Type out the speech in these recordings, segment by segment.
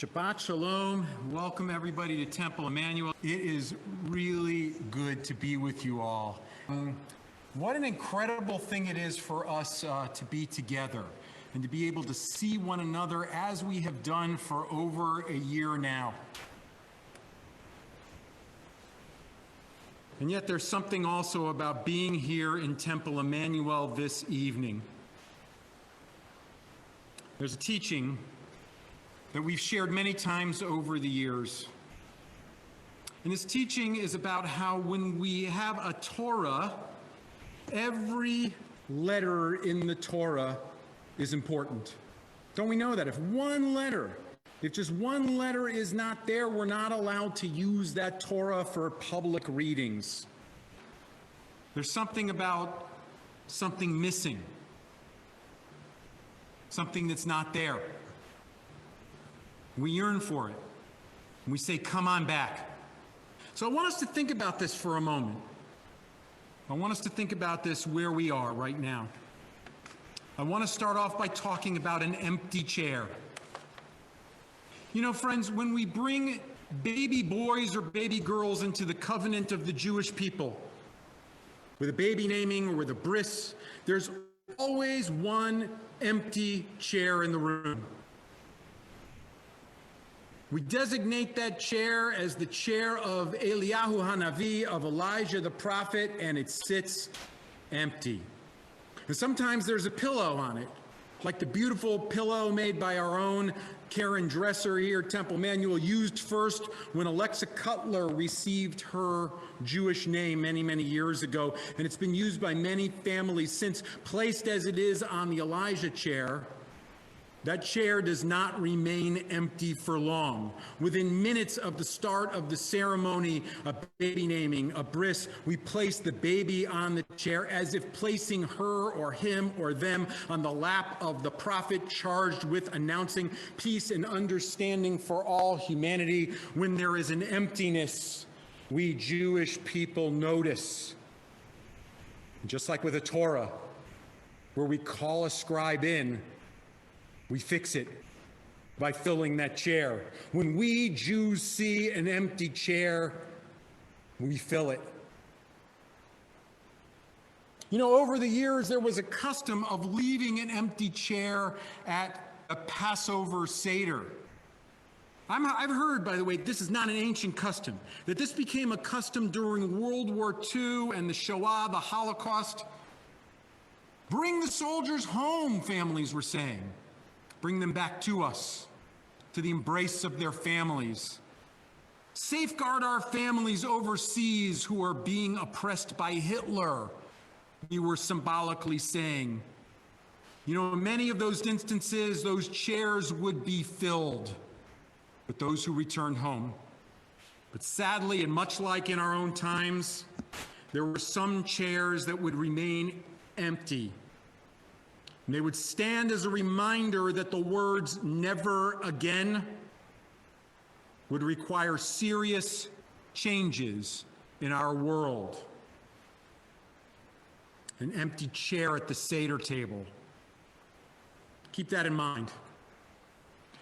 Shabbat Shalom. Welcome everybody to Temple Emanuel. It is really good to be with you all. What an incredible thing it is for us to be together and to be able to see one another as we have done for over a year now. And yet there's something also about being here in Temple Emanuel this evening. There's a teaching that we've shared many times over the years. And this teaching is about how when we have a Torah, every letter in the Torah is important. Don't we know that? If just one letter is not there, we're not allowed to use that Torah for public readings. There's something about something missing, something that's not there. We yearn for it. We say, come on back. So I want us to think about this for a moment. I want us to think about this where we are right now. I want to start off by talking about an empty chair. You know, friends, when we bring baby boys or baby girls into the covenant of the Jewish people, with a baby naming or with a bris, there's always one empty chair in the room. We designate that chair as the chair of Eliyahu Hanavi, of Elijah the prophet, and it sits empty. And sometimes there's a pillow on it, like the beautiful pillow made by our own Koren dresser here at Temple Emanuel, used first when Alexa Cutler received her Jewish name many, many years ago. And it's been used by many families since, placed as it is on the Elijah chair. That chair does not remain empty for long. Within minutes of the start of the ceremony of baby naming, a bris, we place the baby on the chair as if placing her or him or them on the lap of the prophet charged with announcing peace and understanding for all humanity. When there is an emptiness, we Jewish people notice. Just like with a Torah, where we call a scribe in, we fix it by filling that chair. When we Jews see an empty chair, we fill it. You know, over the years, there was a custom of leaving an empty chair at a Passover Seder. I've heard, by the way, this is not an ancient custom, that this became a custom during World War II and the Shoah, the Holocaust. Bring the soldiers home, families were saying. Bring them back to us, to the embrace of their families. Safeguard our families overseas who are being oppressed by Hitler, we were symbolically saying. You know, in many of those instances, those chairs would be filled with those who returned home. But sadly, and much like in our own times, there were some chairs that would remain empty. And they would stand as a reminder that the words "never again" would require serious changes in our world. An empty chair at the Seder table. Keep that in mind.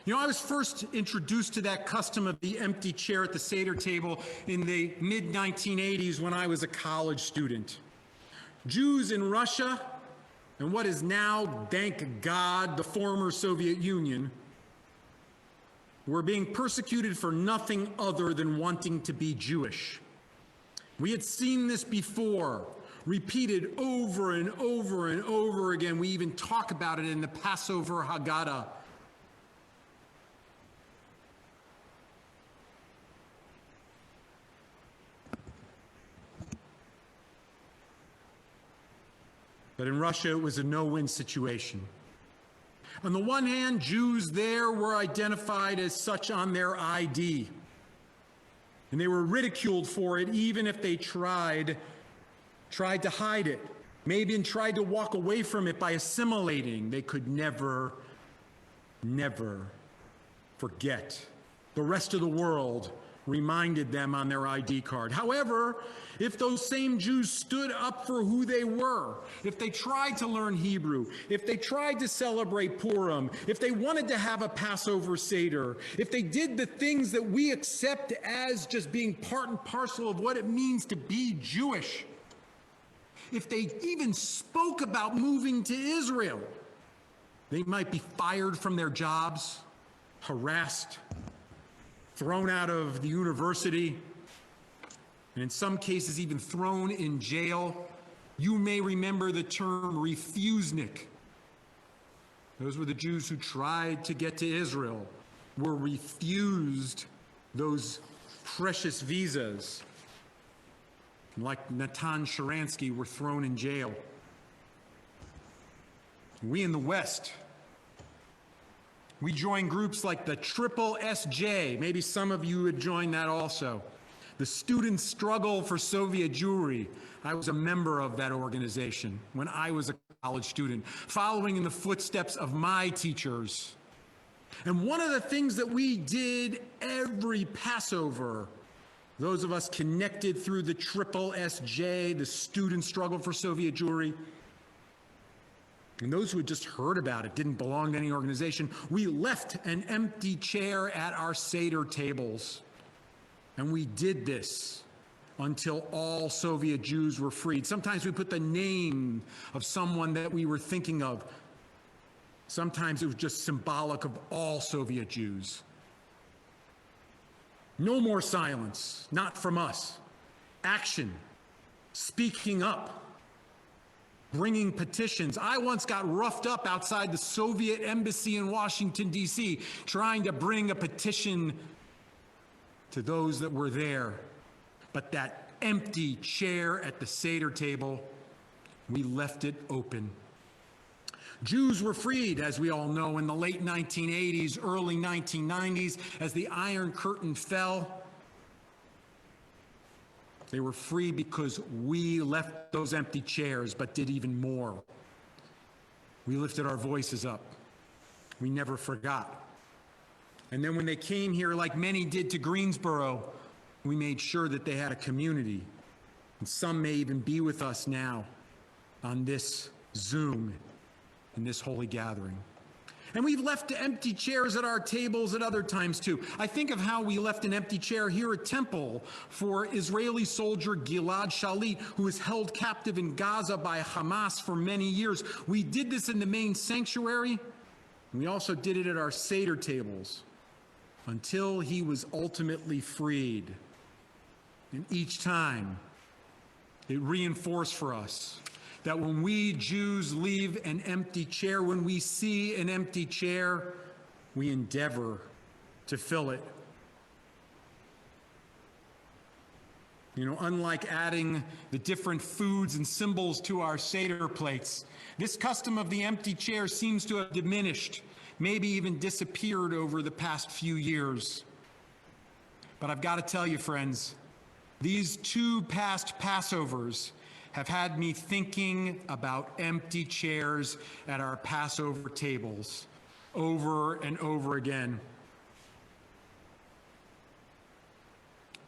You know, I was first introduced to that custom of the empty chair at the Seder table in the mid-1980s when I was a college student. Jews in Russia, and what is now, thank God, the former Soviet Union, were being persecuted for nothing other than wanting to be Jewish. We had seen this before, repeated over and over and over again. We even talk about it in the Passover Haggadah. But in Russia, it was a no-win situation. On the one hand, Jews there were identified as such on their ID, and they were ridiculed for it even if they tried to hide it, maybe and tried to walk away from it by assimilating. They could never forget. The rest of the world reminded them on their ID card. However, if those same Jews stood up for who they were, if they tried to learn Hebrew, if they tried to celebrate Purim, if they wanted to have a Passover Seder, if they did the things that we accept as just being part and parcel of what it means to be Jewish, if they even spoke about moving to Israel, they might be fired from their jobs, harassed, thrown out of the university, and in some cases even thrown in jail. You may remember the term refusnik. Those were the Jews who tried to get to Israel, were refused those precious visas. Like Natan Sharansky, were thrown in jail. We in the West, we join groups like the Triple SJ. Maybe some of you would join that also. The Student Struggle for Soviet Jewry. I was a member of that organization when I was a college student, following in the footsteps of my teachers. And one of the things that we did every Passover, those of us connected through the Triple SJ, the Student Struggle for Soviet Jewry, and those who had just heard about it, didn't belong to any organization, we left an empty chair at our Seder tables. And we did this until all Soviet Jews were freed. Sometimes we put the name of someone that we were thinking of. Sometimes it was just symbolic of all Soviet Jews. No more silence, not from us. Action, speaking up, bringing petitions. I once got roughed up outside the Soviet embassy in Washington, D.C., trying to bring a petition to those that were there. But that empty chair at the Seder table, we left it open. Jews were freed, as we all know, in the late 1980s, early 1990s, as the Iron Curtain fell. They were free because we left those empty chairs, but did even more. We lifted our voices up. We never forgot. And then when they came here, like many did to Greensboro, we made sure that they had a community. And some may even be with us now on this Zoom in this holy gathering. And we've left empty chairs at our tables at other times too. I think of how we left an empty chair here at Temple for Israeli soldier Gilad Shalit, who was held captive in Gaza by Hamas for many years. We did this in the main sanctuary. We also did it at our Seder tables until he was ultimately freed. And each time, it reinforced for us that when we Jews leave an empty chair, when we see an empty chair, we endeavor to fill it. You know, unlike adding the different foods and symbols to our Seder plates, this custom of the empty chair seems to have diminished, maybe even disappeared over the past few years. But I've got to tell you, friends, these two past Passovers have had me thinking about empty chairs at our Passover tables over and over again.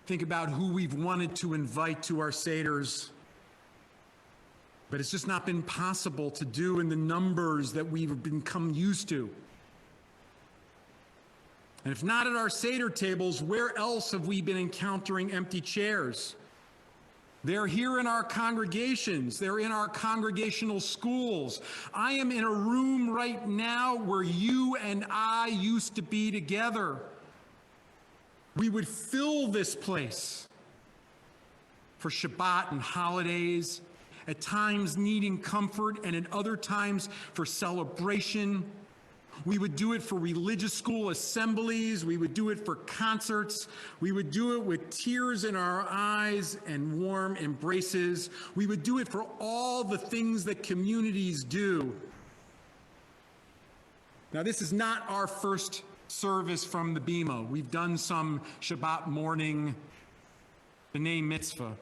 Think about who we've wanted to invite to our Seders, but it's just not been possible to do in the numbers that we've become used to. And if not at our Seder tables, where else have we been encountering empty chairs? They're here in our congregations. They're in our congregational schools. I am in a room right now where you and I used to be together. We would fill this place for Shabbat and holidays, at times needing comfort and at other times for celebration. We would do it for religious school assemblies. We would do it for concerts. We would do it with tears in our eyes and warm embraces. We would do it for all the things that communities do. Now, this is not our first service from the Bima. We've done some Shabbat morning B'nai Mitzvah.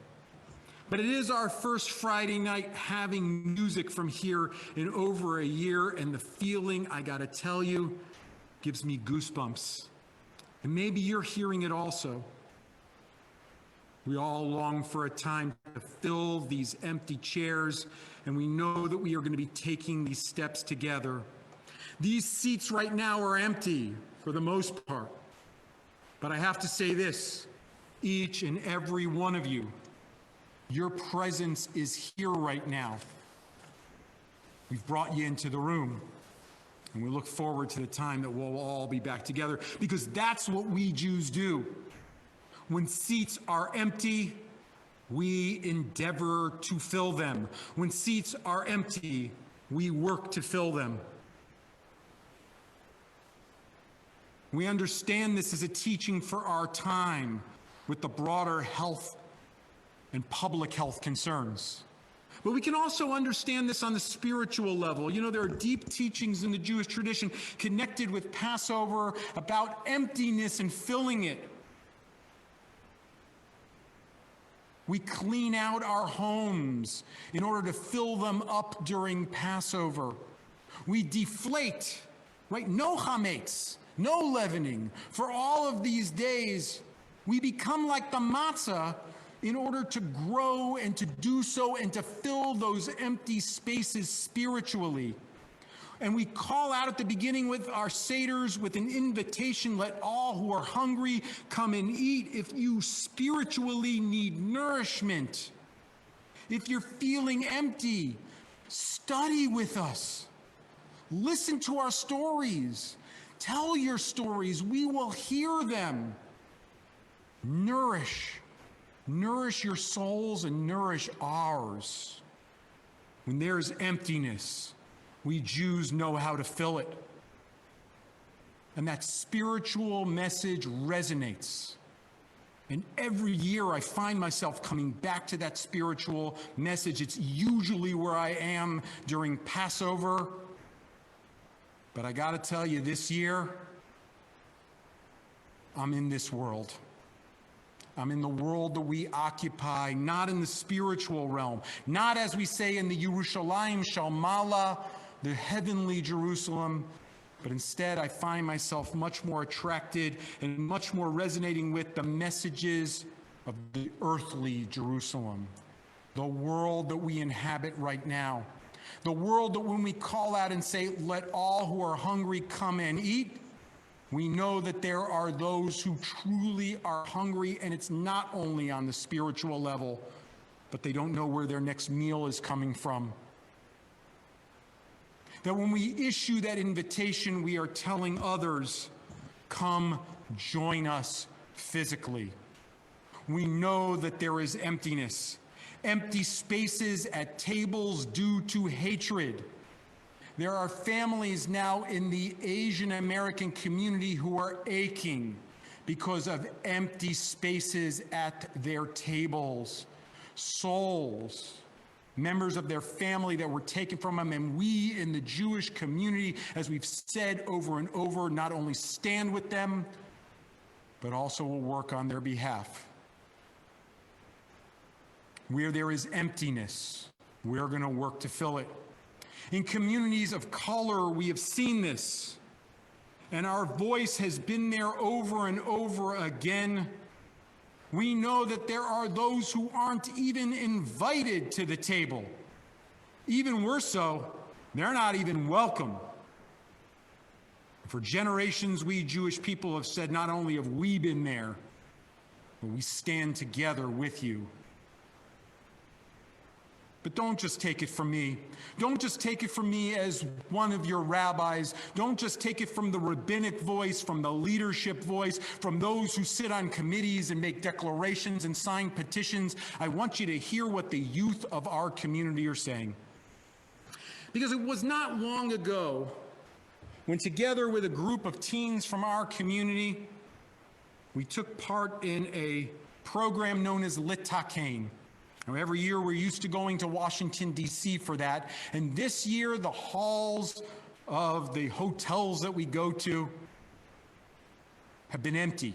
But it is our first Friday night having music from here in over a year, and the feeling, I gotta tell you, gives me goosebumps. And maybe you're hearing it also. We all long for a time to fill these empty chairs, and we know that we are going to be taking these steps together. These seats right now are empty for the most part. But I have to say this, each and every one of you, your presence is here right now. We've brought you into the room, and we look forward to the time that we'll all be back together, because that's what we Jews do. When seats are empty, we endeavor to fill them. When seats are empty, we work to fill them. We understand this as a teaching for our time with the broader health and public health concerns. But we can also understand this on the spiritual level. You know, there are deep teachings in the Jewish tradition connected with Passover about emptiness and filling it. We clean out our homes in order to fill them up during Passover. We deflate, right? No chametz, no leavening. For all of these days, we become like the matzah in order to grow and to do so and to fill those empty spaces spiritually. And we call out at the beginning with our seders with an invitation, let all who are hungry come and eat. If you spiritually need nourishment, if you're feeling empty, study with us. Listen to our stories. Tell your stories. We will hear them. Nourish your souls and nourish ours. When there's emptiness, we Jews know how to fill it. And that spiritual message resonates. And every year I find myself coming back to that spiritual message. It's usually where I am during Passover. But I got to tell you, this year, I'm in this world. I'm in the world that we occupy, not in the spiritual realm, not as we say in the Yerushalayim Shalmala, the heavenly Jerusalem, but instead I find myself much more attracted and much more resonating with the messages of the earthly Jerusalem, the world that we inhabit right now, the world that when we call out and say, let all who are hungry come and eat, we know that there are those who truly are hungry, and it's not only on the spiritual level, but they don't know where their next meal is coming from. That when we issue that invitation, we are telling others, come join us physically. We know that there is emptiness, empty spaces at tables due to hatred. There are families now in the Asian American community who are aching because of empty spaces at their tables. Souls, members of their family that were taken from them, and we in the Jewish community, as we've said over and over, not only stand with them, but also will work on their behalf. Where there is emptiness, we're going to work to fill it. In communities of color, we have seen this, and our voice has been there over and over again. We know that there are those who aren't even invited to the table. Even worse so, they're not even welcome. For generations, we Jewish people have said, not only have we been there, but we stand together with you. But don't just take it from me. Don't just take it from me as one of your rabbis. Don't just take it from the rabbinic voice, from the leadership voice, from those who sit on committees and make declarations and sign petitions. I want you to hear what the youth of our community are saying. Because it was not long ago when, together with a group of teens from our community, we took part in a program known as Litakein. Now, every year we're used to going to Washington, D.C. for that. And this year, the halls of the hotels that we go to have been empty.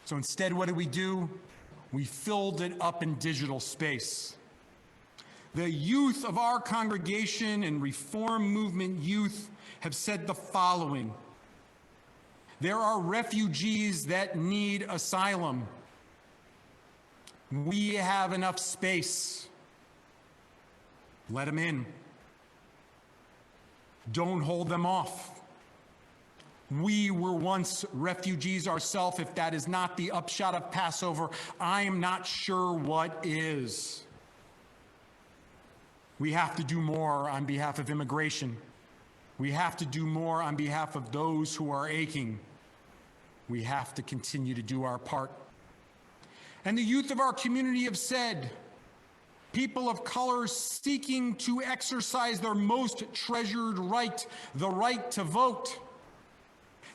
So instead, what do? We filled it up in digital space. The youth of our congregation and Reform Movement youth have said the following: there are refugees that need asylum. We have enough space. Let them in. Don't hold them off. We were once refugees ourselves. If that is not the upshot of Passover, I am not sure what is. We have to do more on behalf of immigration. We have to do more on behalf of those who are aching. We have to continue to do our part. And the youth of our community have said, people of color seeking to exercise their most treasured right, the right to vote,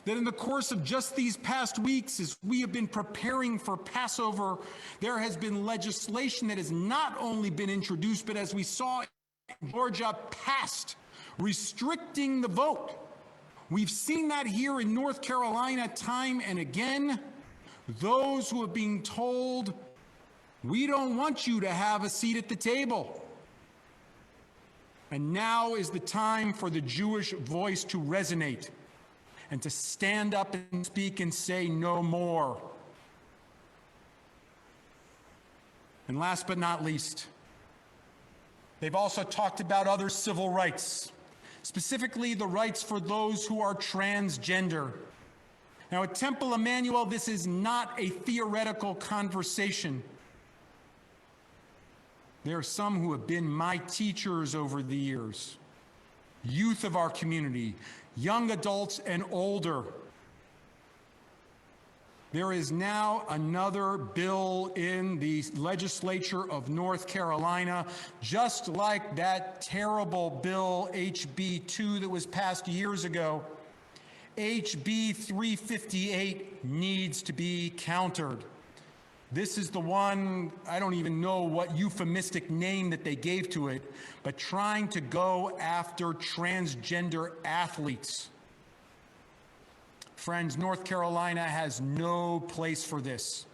that in the course of just these past weeks, as we have been preparing for Passover, there has been legislation that has not only been introduced, but as we saw in Georgia, passed, restricting the vote. We've seen that here in North Carolina time and again. Those who are being told, we don't want you to have a seat at the table. And now is the time for the Jewish voice to resonate and to stand up and speak and say no more. And last but not least, they've also talked about other civil rights, specifically the rights for those who are transgender. Now, at Temple Emanuel, this is not a theoretical conversation. There are some who have been my teachers over the years, youth of our community, young adults and older. There is now another bill in the legislature of North Carolina, just like that terrible bill, HB 2, that was passed years ago. HB 358 needs to be countered. This is the one, I don't even know what euphemistic name that they gave to it, but trying to go after transgender athletes. Friends, North Carolina has no place for this.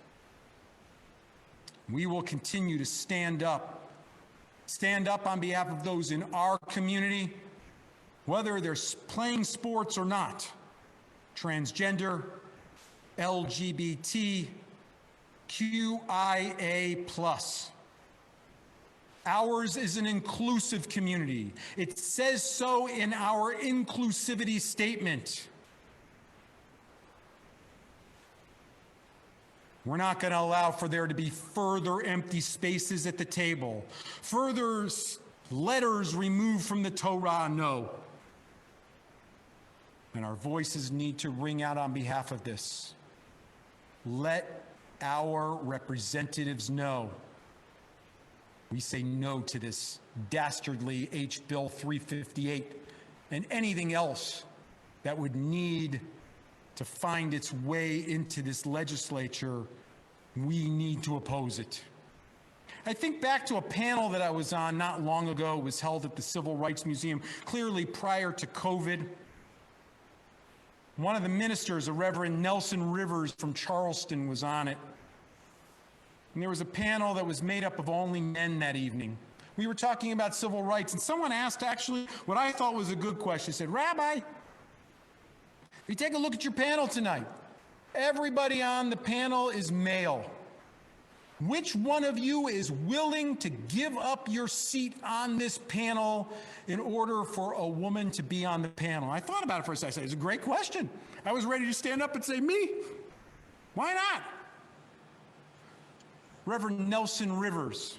We will continue to stand up on behalf of those in our community, whether they're playing sports or not. Transgender, LGBT, QIA+. Ours is an inclusive community. It says so in our inclusivity statement. We're not going to allow for there to be further empty spaces at the table, further letters removed from the Torah, no. And our voices need to ring out on behalf of this. Let our representatives know we say no to this dastardly Bill 358 and anything else that would need to find its way into this legislature. We need to oppose it. I think back to a panel that I was on not long ago. It was held at the Civil Rights Museum, clearly prior to COVID. One of the ministers, a Reverend Nelson Rivers from Charleston, was on it. And there was a panel that was made up of only men that evening. We were talking about civil rights, and someone asked actually what I thought was a good question. He said, Rabbi, if you take a look at your panel tonight, everybody on the panel is male. Which one of you is willing to give up your seat on this panel in order for a woman to be on the panel? I thought about it for a second. I said, it's a great question. I was ready to stand up and say, me. Why not? Reverend Nelson Rivers,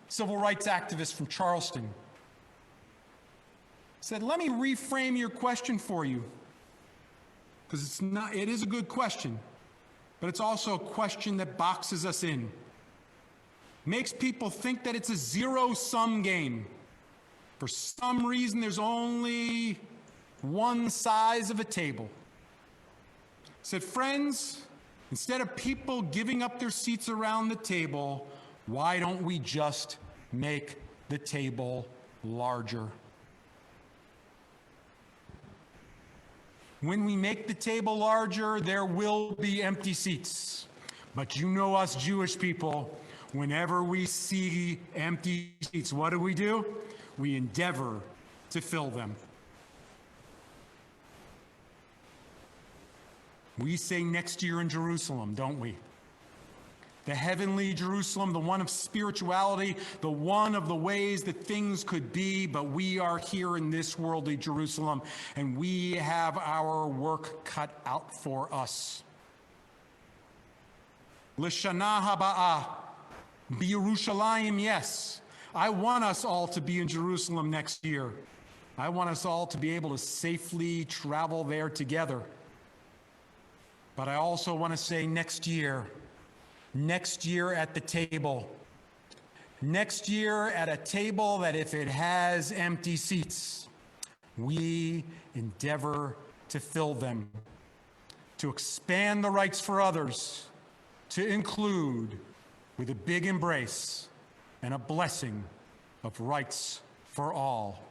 civil rights activist from Charleston, said, let me reframe your question for you. Because it is a good question. But it's also a question that boxes us in. Makes people think that it's a zero-sum game. For some reason, there's only one size of a table. Said, friends, instead of people giving up their seats around the table, why don't we just make the table larger? When we make the table larger, there will be empty seats. But you know us Jewish people, whenever we see empty seats, what do? We endeavor to fill them. We say next year in Jerusalem, don't we? the heavenly Jerusalem, the one of spirituality, the one of the ways that things could be, but we are here in this worldly Jerusalem, and we have our work cut out for us. L'shana haba'ah, b'Yerushalayim, yes. I want us all to be in Jerusalem next year. I want us all to be able to safely travel there together. But I also want to say next year at the table, next year at a table that if it has empty seats, we endeavor to fill them, to expand the rights for others, to include with a big embrace and a blessing of rights for all.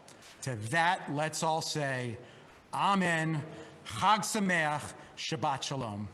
To that, let's all say, Amen, Chag Sameach, Shabbat Shalom.